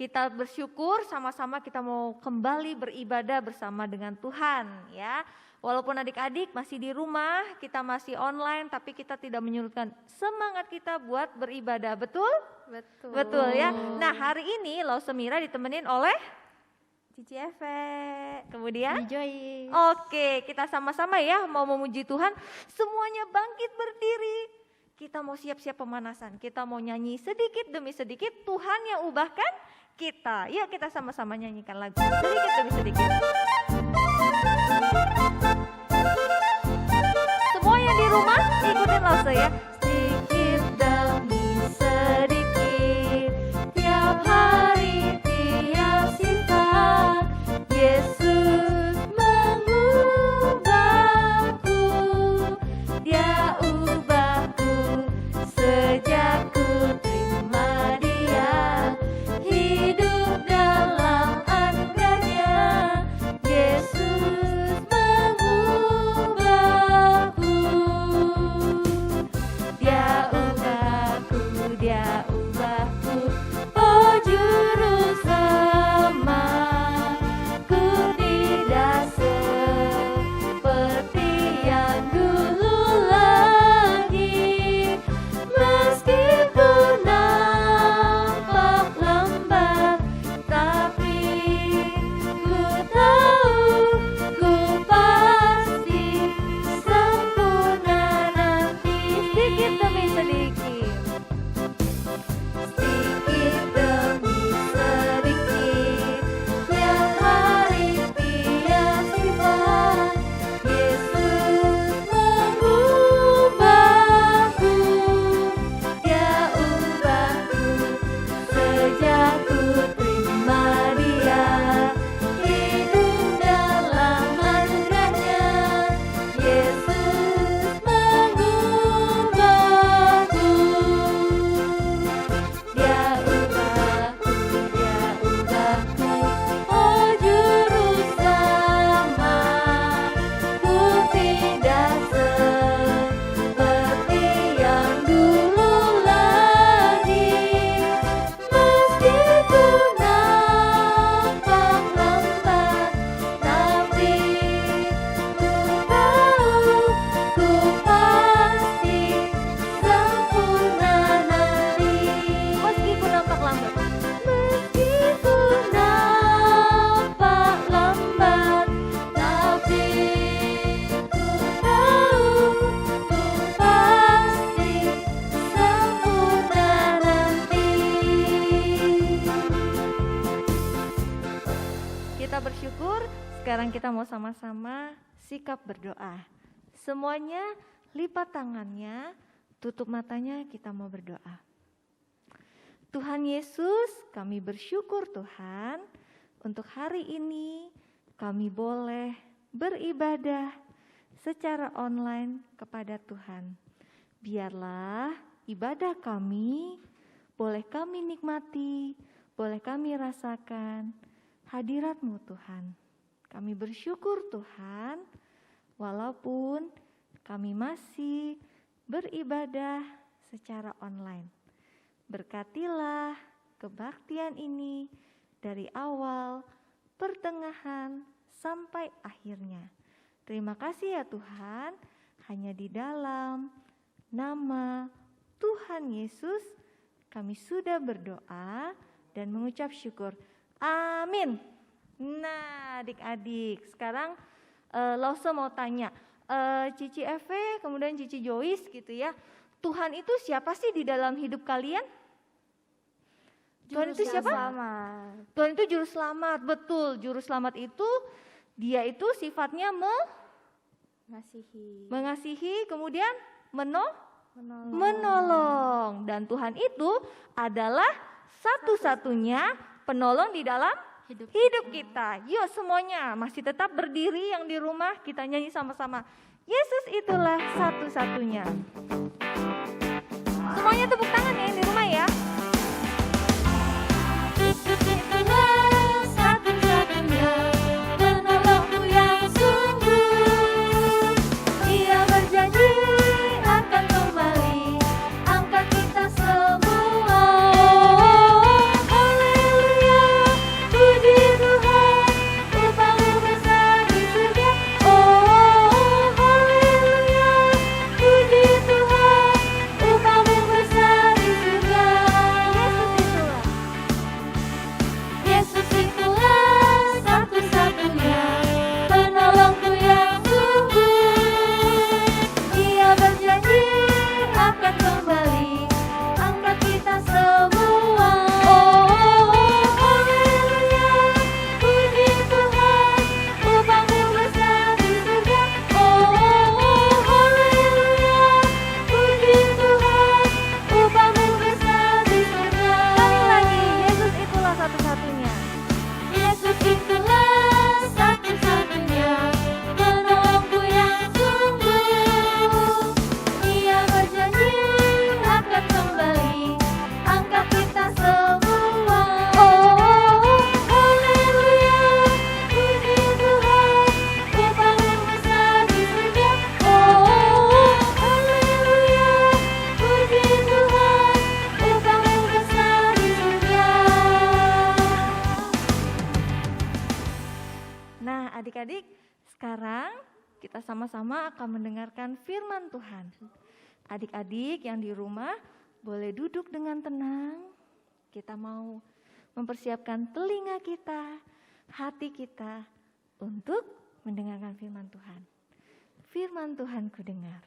Kita bersyukur sama-sama kita mau kembali beribadah bersama dengan Tuhan ya. Walaupun adik-adik masih di rumah, kita masih online, tapi kita tidak menyurutkan semangat kita buat beribadah, betul? Betul. Betul ya. Nah hari ini Lause Mira ditemenin oleh Cici Eve, kemudian Joy. Oke, kita sama-sama ya mau memuji Tuhan. Semuanya bangkit berdiri. Kita mau siap-siap pemanasan. Kita mau nyanyi sedikit demi sedikit. Tuhan yang ubahkan kita. Yuk kita sama-sama nyanyikan lagu sedikit demi sedikit. Semua yang di rumah ikutin Lause ya. Sedikit demi sedikit, tiap hari tiap sifat, Yesus mengubahku. Dia ubahku sejak ku terima Dia. Hidup dalam anugerahnya, Yesus mengubahku. Dia ubahku, Dia ubahku. Oh juru selamat, ku tidak seperti yang dulu lagi. Meskipun nampak lambat, tapi ku tahu ku pasti sempurna nanti. Sedikit demi sedikit, sedikit demi sedikit, tiap hari tiap sifat, Yesus mengubahku. Dia ubahku sejak ku terima Dia. Hidup dalam anugerahnya, Yesus mengubahku. Dia ubahku, Dia ubahku. Oh juru selamat, ku tidak seperti yang dulu lagi. Meskipun nampak lambat, tapi ku tahu ku pasti sempurna nanti. Meskipun nampak lambat, meskipun nampak lambat, tapi ku tahu ku pasti sempurna nanti. Kita bersyukur, sekarang kita mau sama-sama sikap berdoa. Semuanya lipat tangannya, tutup matanya, kita mau berdoa. Tuhan Yesus, kami bersyukur Tuhan, untuk hari ini kami boleh beribadah secara online kepada Tuhan. Biarlah ibadah kami boleh kami nikmati, boleh kami rasakan hadirat-Mu Tuhan. Kami bersyukur Tuhan, walaupun kami masih beribadah secara online. Berkatilah kebaktian ini dari awal, pertengahan, sampai akhirnya. Terima kasih ya Tuhan, hanya di dalam nama Tuhan Yesus kami sudah berdoa dan mengucap syukur. Amin. Nah adik-adik, sekarang Lause mau tanya, Cici Eve, kemudian Cici Joyce gitu ya. Tuhan itu siapa sih di dalam hidup kalian? Tuhan itu siapa? Selamat. Tuhan itu juru selamat, betul. Juru selamat itu dia itu sifatnya mengasihi, kemudian menolong. Dan Tuhan itu adalah satu-satunya penolong di dalam hidup kita. Yuk semuanya masih tetap berdiri yang di rumah, kita nyanyi sama-sama. Yesus itulah satu-satunya. Semuanya tepuk tangan ya yang di rumah ya. Yesus itulah satu-satunya penolongku yang sungguh. Dia berjanji akan kembali angkat kita semua. Haleluya, puji Tuhan, upahmu besar di surga. Oh, haleluya, puji Tuhan, upahmu besar di surga. Yesus itulah satu-satunya penolongku yang sungguh. Dia berjanji akan kembali angkat kita semua. Oh, haleluya, puji Tuhan, upahmu besar di surga. Oh, haleluya, puji Tuhan, upahmu besar di surga. Sekali lagi, Yesus itulah satu-satunya. Yesus itulah satu-satunya penolongku yang sungguh. Dia berjanji akan kembali angkat kita semua. Oh, haleluya, puji Tuhan, upahmu besar di surga. Oh, haleluya, puji Tuhan, upahmu besar di surga. Nah, adik-adik, sekarang kita sama-sama akan mendengarkan firman Tuhan. Adik-adik yang di rumah boleh duduk dengan tenang. Kita mau mempersiapkan telinga kita, hati kita untuk mendengarkan firman Tuhan. Firman Tuhan ku dengar.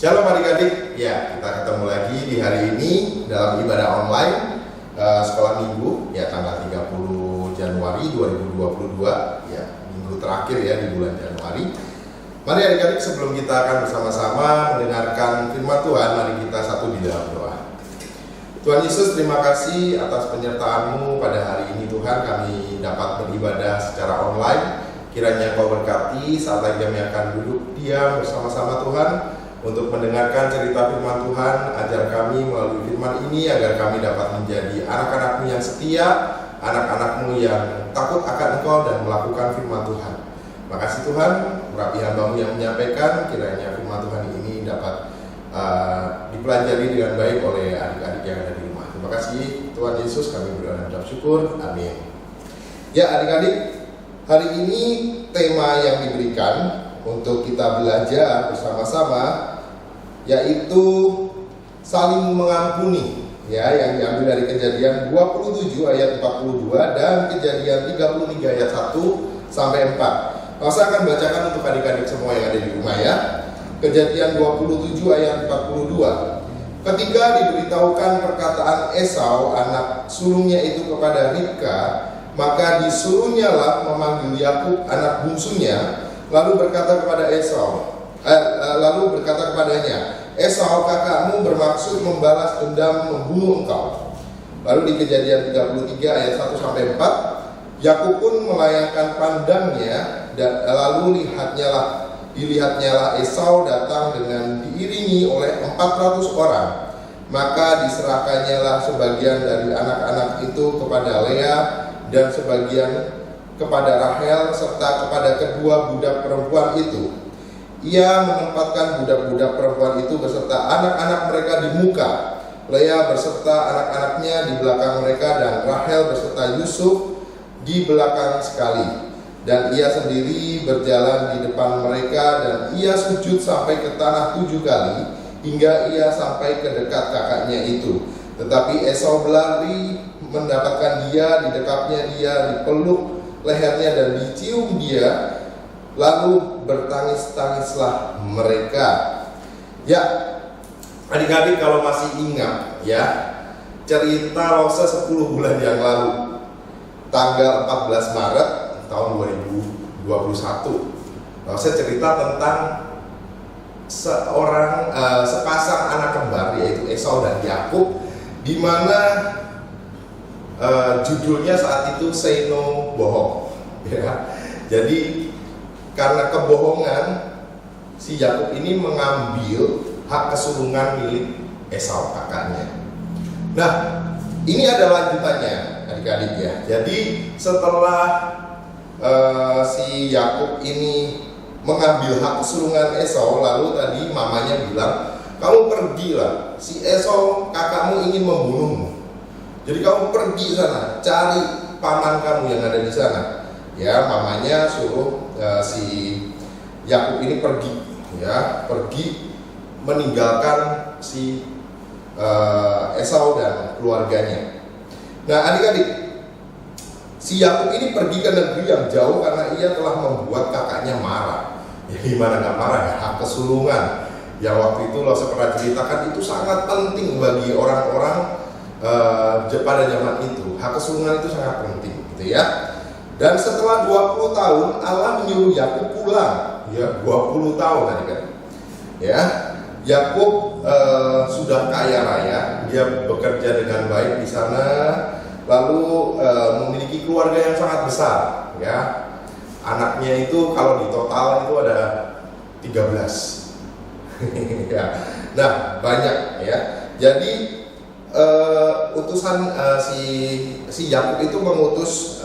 Shalom adik-adik, ya kita ketemu lagi di hari ini dalam ibadah online sekolah minggu ya tanggal 30 Januari 2022 ya minggu terakhir ya di bulan Januari. Mari adik-adik sebelum kita akan bersama-sama mendengarkan firman Tuhan, mari kita satu di dalam doa. Tuhan Yesus, terima kasih atas penyertaan-Mu pada hari ini Tuhan, kami dapat beribadah secara online. Kiranya Kau berkati saat lagi kami akan duduk diam bersama-sama Tuhan untuk mendengarkan cerita firman Tuhan. Ajar kami melalui firman ini agar kami dapat menjadi anak-anak-Mu yang setia, anak-anak-Mu yang takut akan Engkau dan melakukan firman Tuhan. Makasih Tuhan, urapi hamba-Mu yang menyampaikan, kiranya firman Tuhan ini dapat dipelajari dengan baik oleh adik-adik yang ada di rumah. Terima kasih Tuhan Yesus, kami berdoa dan ucap syukur. Amin. Ya adik-adik, Hari ini tema yang diberikan untuk kita belajar bersama-sama yaitu saling mengampuni, ya, yang diambil dari Kejadian 27 ayat 42 dan Kejadian 33 ayat 1 sampai 4. Saya akan bacakan untuk adik-adik semua yang ada di rumah, ya. Kejadian 27 ayat 42. Ketika diberitahukan perkataan Esau anak sulungnya itu kepada Ribka, maka disuruhnyalah memanggil Yakub anak bungsunya, lalu berkata kepadanya, Esau kakakmu bermaksud membalas dendam membunuh engkau. Lalu di Kejadian 33 ayat 1 sampai 4, Yakub pun melayangkan pandangnya dan lalu dilihatnyalah Esau datang dengan diiringi oleh 400 orang. Maka diserahkannyalah sebagian dari anak-anak itu kepada Lea dan sebagian kepada Rahel serta kepada kedua budak perempuan itu. Ia menempatkan budak-budak perempuan itu beserta anak-anak mereka di muka, Lea beserta anak-anaknya di belakang mereka, dan Rahel beserta Yusuf di belakang sekali. Dan ia sendiri berjalan di depan mereka, dan ia sujud sampai ke tanah 7 kali, hingga ia sampai ke dekat kakaknya itu. Tetapi Esau berlari mendapatkan dia, didekapnya dia, dipeluk lehernya dan dicium dia. Lalu bertangis-tangislah mereka. Ya, adik-adik kalau masih ingat, ya, cerita Rosa 10 bulan yang lalu, tanggal 14 Maret tahun 2021, Rosa cerita tentang sepasang anak kembar, yaitu Esau dan Yakub, di mana judulnya saat itu Say No Bohong, ya. Jadi karena kebohongan, si Yakub ini mengambil hak kesulungan milik Esau kakaknya. Nah, ini ada lanjutannya, adik-adik, ya. Jadi setelah si Yakub ini mengambil hak kesulungan Esau, lalu tadi mamanya bilang, kamu pergilah, si Esau kakakmu ingin membunuhmu. Jadi kamu pergi sana, cari paman kamu yang ada di sana. Ya, mamanya suruh si Yakub ini pergi, ya, pergi meninggalkan si Esau dan keluarganya. Nah, adik-adik, si Yakub ini pergi ke negeri yang jauh karena ia telah membuat kakaknya marah. Ya, gimana nggak marah, ya? Hak kesulungan yang waktu itu lo pernah ceritakan itu sangat penting bagi orang-orang pada zaman itu. Hak kesulungan itu sangat penting, gitu ya. Dan setelah 20 tahun Allah menyuruh Yakub pulang, ya, 20 tahun adik-adik. Ya, Yakub sudah kaya raya, dia bekerja dengan baik di sana, lalu memiliki keluarga yang sangat besar, ya. Anaknya itu kalau di total itu ada 13. Ya. Nah, banyak, ya. Jadi utusan si Yakub itu mengutus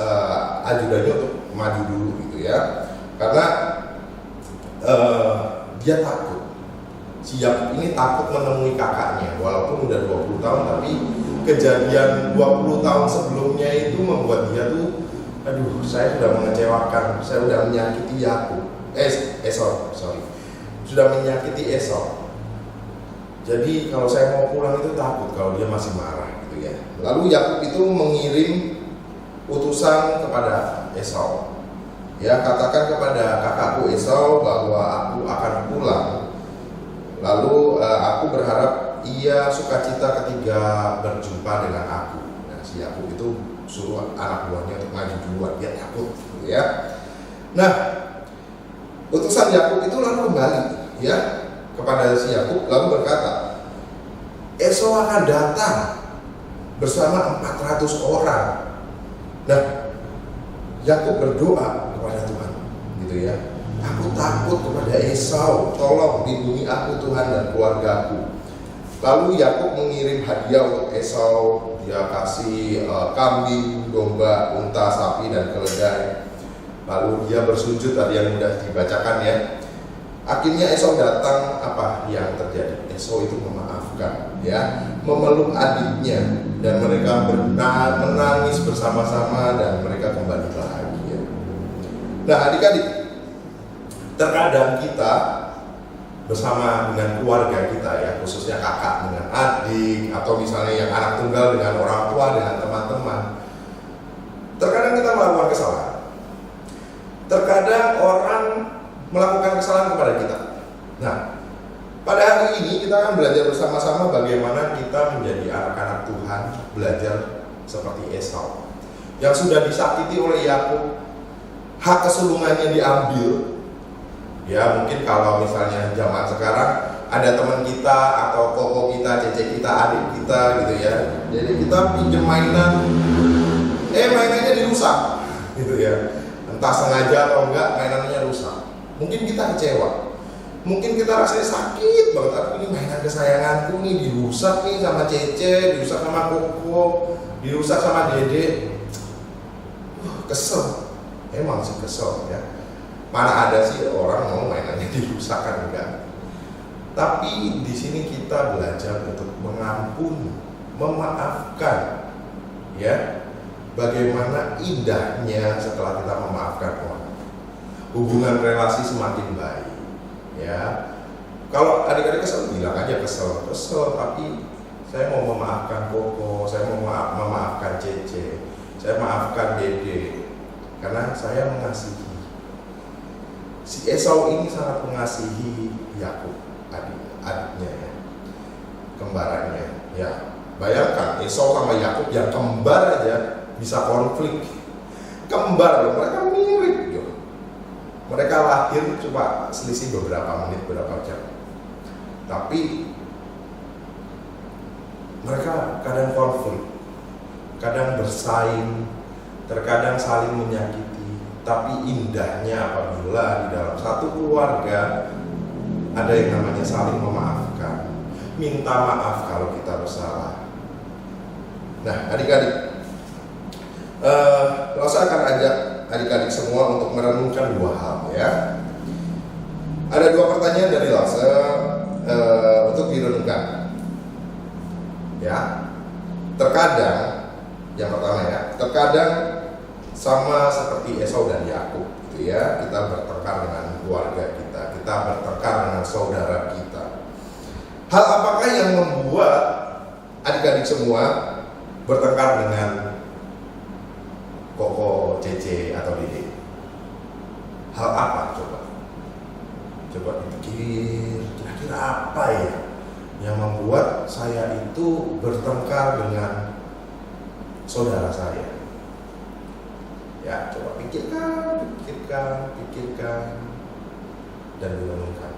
ajudannya untuk maju dulu, gitu ya, karena dia takut. Si Yakub ini takut menemui kakaknya, walaupun udah 20 tahun, tapi kejadian 20 tahun sebelumnya itu membuat dia tuh, aduh, saya sudah mengecewakan, saya sudah menyakiti Yakub, Esau, sudah menyakiti Esau. Jadi kalau saya mau pulang itu takut kalau dia masih marah, gitu ya. Lalu Yakub itu mengirim utusan kepada Esau. Ya, katakan kepada kakakku Esau bahwa aku akan pulang. Lalu aku berharap ia sukacita ketika berjumpa dengan aku. Nah, si Yakub itu suruh anak buahnya untuk maju duluan, dia takut, gitu ya. Nah, utusan Yakub itu lalu kembali, ya, kepada si Yakub, lalu berkata, Esau akan datang bersama 400 orang. Nah, Yakub berdoa kepada Tuhan, gitu ya. Aku takut kepada Esau, tolong lindungi aku Tuhan dan keluargaku. Lalu Yakub mengirim hadiah untuk Esau, dia kasih kambing, domba, unta, sapi dan keledai. Lalu dia bersujud, tadi yang sudah dibacakan, ya. Akhirnya Esau datang, apa yang terjadi? Esau itu memaafkan, ya, memeluk adiknya, dan mereka menangis bersama-sama dan mereka kembali bahagia. Nah, adik-adik, terkadang kita bersama dengan keluarga kita ya, khususnya kakak dengan adik, atau misalnya yang anak tunggal dengan orang tua, dengan teman-teman, terkadang kita melakukan kesalahan. Terkadang orang melakukan kesalahan kepada kita. Nah, pada hari ini kita akan belajar bersama-sama bagaimana kita menjadi anak-anak Tuhan, belajar seperti Esau yang sudah disakiti oleh Yakub, hak kesulungannya diambil. Ya, mungkin kalau misalnya zaman sekarang ada teman kita atau koko kita, cece kita, adik kita gitu ya. Jadi kita pinjam mainan, mainannya dirusak gitu ya. Entah sengaja atau enggak, mainannya rusak. Mungkin kita kecewa. Mungkin kita rasanya sakit banget, tapi ini mainan kesayanganku nih dirusak nih sama cece, dirusak sama koko, dirusak sama dede. Kesel. Emang sih kesel ya. Mana ada sih orang mau mainannya dirusakkan, enggak. Tapi di sini kita belajar untuk mengampuni, memaafkan, ya. Bagaimana indahnya setelah kita memaafkan orang, hubungan relasi semakin baik, ya. Kalau adik-adik kesel, bilang aja kesel, tapi saya mau memaafkan Koko, saya mau memaafkan Cece, saya maafkan Dede, karena saya mengasihi. Si Esau ini sangat mengasihi Yakub, adiknya ya, kembarannya. Ya, bayangkan Esau sama Yakub yang kembar aja bisa konflik. Kembar loh, mereka mirip gitu. Mereka lahir cuma selisih beberapa menit, beberapa jam. Tapi mereka kadang konflik, kadang bersaing, terkadang saling menyakiti. Tapi indahnya apabila di dalam satu keluarga ada yang namanya saling memaafkan, minta maaf kalau kita bersalah. Nah, adik-adik, saya akan ajak adik-adik semua untuk merenungkan dua hal ya. Ada dua pertanyaan dari Lasa untuk direnungkan. Ya, terkadang yang pertama ya, terkadang sama seperti Esau dan Yakub gitu ya, kita bertengkar dengan keluarga kita, kita bertengkar dengan saudara kita. Hal apakah yang membuat adik-adik semua bertengkar dengan Koko, Cece atau Dede? Hal apa coba? Coba dipikir, kira-kira apa ya yang membuat saya itu bertengkar dengan saudara saya? Ya, coba pikirkan dan direnungkan.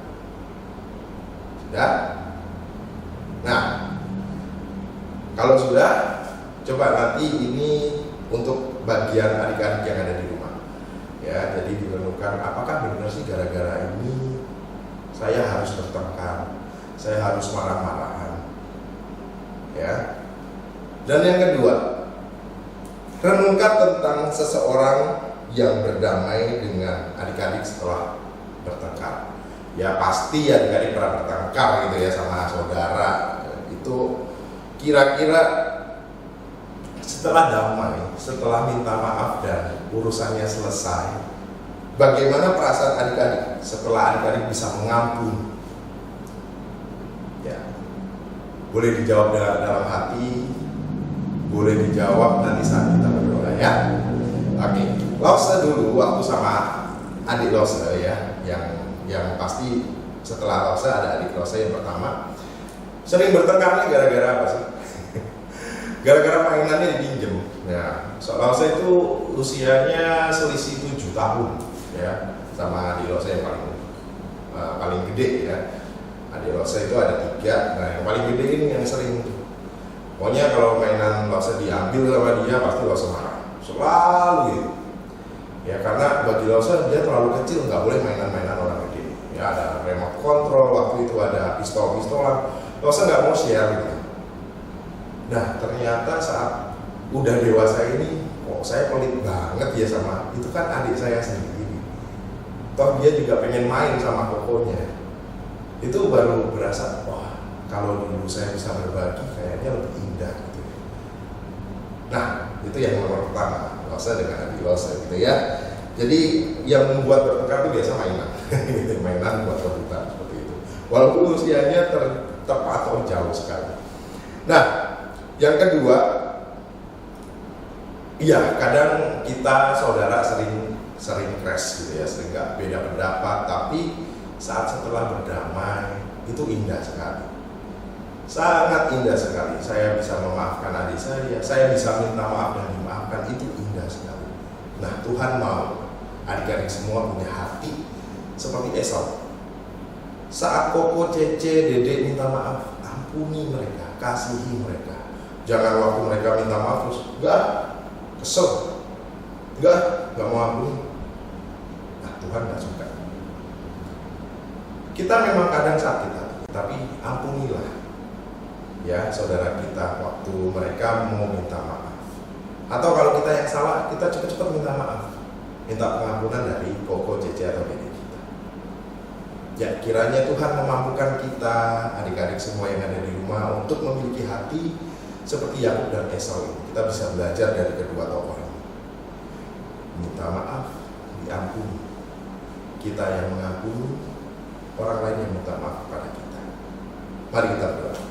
Sudah? Nah, kalau sudah, coba nanti ini untuk bagian adik-adik yang ada di rumah. Ya, jadi direnungkan, apakah benar sih gara-gara ini saya harus bertengkar, saya harus marah-marahan. Ya. Dan yang kedua, renungkan tentang seseorang yang berdamai dengan adik-adik setelah bertengkar. Ya pasti adik-adik pernah bertengkar gitu ya sama saudara. Itu kira-kira setelah damai, setelah minta maaf dan urusannya selesai, bagaimana perasaan adik-adik setelah adik-adik bisa mengampuni? Ya, boleh dijawab dalam hati, boleh dijawab nanti saat kita berdoa ya. Oke, Lose dulu waktu sama adik Lose ya, yang pasti setelah Lose ada adik Lose yang pertama. Sering bertengkarnya gara-gara apa sih? Gara-gara mainannya dipinjem. Nah, Lose itu usianya selisih 7 tahun ya, sama adik Lose yang paling gede ya. Adik Lose itu ada 3, nah yang paling gede ini yang sering. Pokoknya kalau mainan Lose diambil sama dia pasti Lose marah, selalu gitu. Ya karena bagi Lose dia terlalu kecil, nggak boleh mainan-mainan orang gede. Ya ada remote control, waktu itu ada pistol-pistolan, Lose nggak mau share gitu. Nah ternyata saat udah dewasa ini, kok saya pelit banget ya sama itu kan adik saya sendiri. Toh dia juga pengen main sama kokonya. Itu baru berasa, wah kalau dulu saya bisa berbagi kayaknya lebih indah gitu. Nah, itu yang nomor pertama, Lose dengan adik Lose gitu ya. Jadi yang membuat bertengkar itu biasa mainan, mainan buat rebutan seperti itu. Walaupun usianya terpatok jauh sekali. Nah, yang kedua, iya kadang kita saudara sering crash gitu ya, sering nggak beda pendapat, tapi saat setelah berdamai itu indah sekali. Sangat indah sekali. Saya bisa memaafkan adik saya bisa minta maaf dan dimaafkan, itu indah sekali. Nah, Tuhan mau adik-adik semua punya hati seperti Esau. Saat Koko, Cece, Dede minta maaf, ampuni mereka, kasihi mereka. Jangan waktu mereka minta maaf terus enggak, kesel, enggak mau ampuni. Nah, Tuhan enggak suka. Kita memang kadang sakit hati, tapi ampunilah ya saudara kita waktu mereka mau minta maaf. Atau kalau kita yang salah, kita cepat-cepat minta maaf, minta pengampunan dari Koko, Cece atau Dede kita. Ya kiranya Tuhan memampukan kita, adik-adik semua yang ada di rumah, untuk memiliki hati seperti Yakub dan Esau ini. Kita bisa belajar dari kedua tokoh ini. Minta maaf, diampuni. Kita yang mengampuni, orang lain yang minta maaf kepada kita. Mari kita berdoa.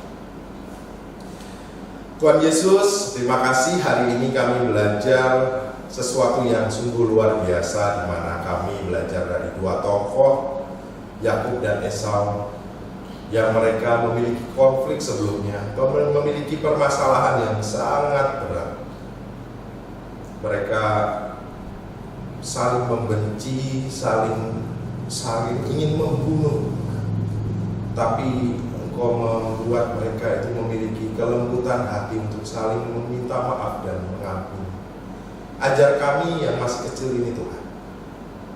Tuhan Yesus, terima kasih hari ini kami belajar sesuatu yang sungguh luar biasa, di mana kami belajar dari dua tokoh, Yakub dan Esau, yang mereka memiliki konflik sebelumnya, memiliki permasalahan yang sangat berat. Mereka saling membenci, saling ingin membunuh, tapi Engkau membuat mereka itu memiliki kelembutan hati untuk saling meminta maaf dan mengampuni. Ajar kami yang masih kecil ini Tuhan,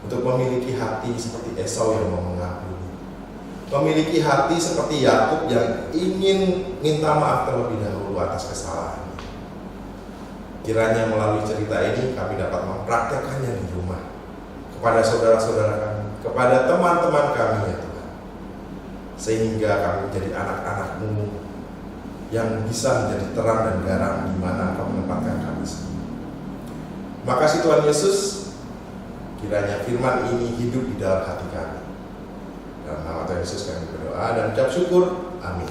untuk memiliki hati seperti Esau yang mau mengampuni, memiliki hati seperti Yakub yang ingin minta maaf terlebih dahulu atas kesalahan. Kiranya melalui cerita ini kami dapat mempraktekkannya di rumah, kepada saudara-saudara kami, kepada teman-teman kami ya Tuhan, sehingga kami menjadi anak-anak-Mu yang bisa menjadi terang dan garam di mana Engkau menempatkan kami semua. Makasih Tuhan Yesus, kiranya firman ini hidup di dalam hati kami. Dalam nama Tuhan Yesus kami berdoa dan ucap syukur. Amin.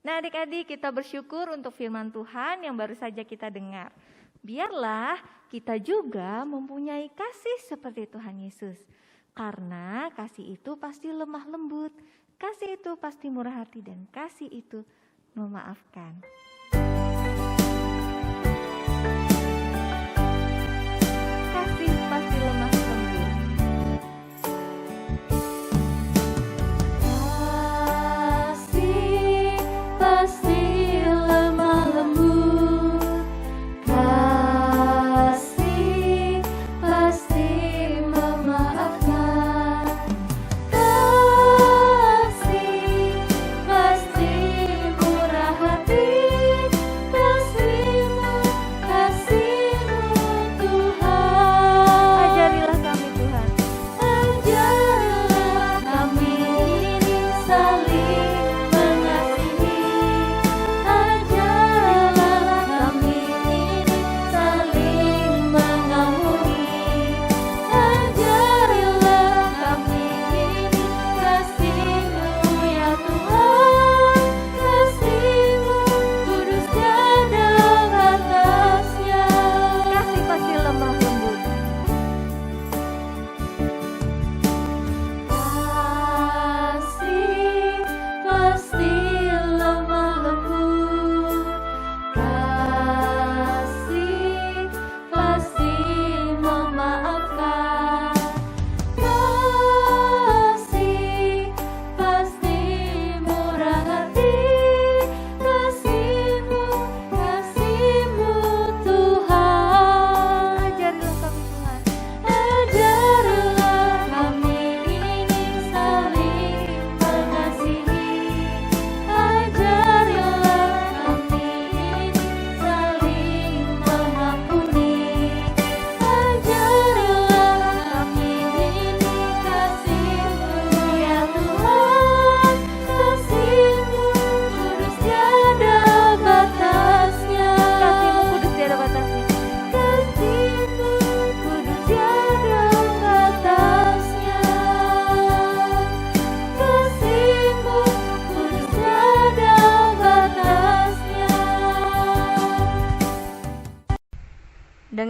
Nah adik-adik, kita bersyukur untuk firman Tuhan yang baru saja kita dengar. Biarlah kita juga mempunyai kasih seperti Tuhan Yesus. Karena kasih itu pasti lemah lembut, kasih itu pasti murah hati, dan kasih itu memaafkan. Kasih pasti lemah lembut. Kasih pasti lemah lembut. Kasih pasti memaafkan. Kasih pasti murah hati.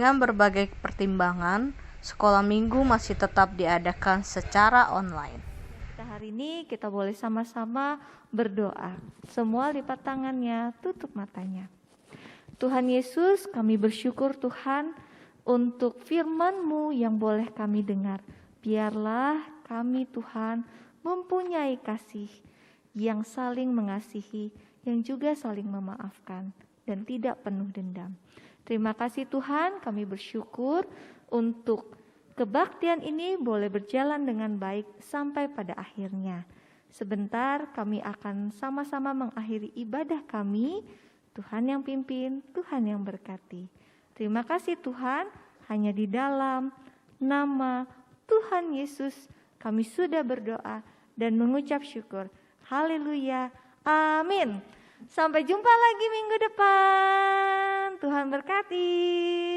Dengan berbagai pertimbangan, sekolah minggu masih tetap diadakan secara online. Hari ini kita boleh sama-sama berdoa. Semua lipat tangannya, tutup matanya. Tuhan Yesus, kami bersyukur Tuhan untuk firman-Mu yang boleh kami dengar. Biarlah kami Tuhan mempunyai kasih yang saling mengasihi, yang juga saling memaafkan dan tidak penuh dendam. Terima kasih Tuhan, kami bersyukur untuk kebaktian ini boleh berjalan dengan baik sampai pada akhirnya. Sebentar kami akan sama-sama mengakhiri ibadah kami. Tuhan yang pimpin, Tuhan yang berkati. Terima kasih Tuhan, hanya di dalam nama Tuhan Yesus kami sudah berdoa dan mengucap syukur. Haleluya, amin. Sampai jumpa lagi minggu depan. Tuhan berkati.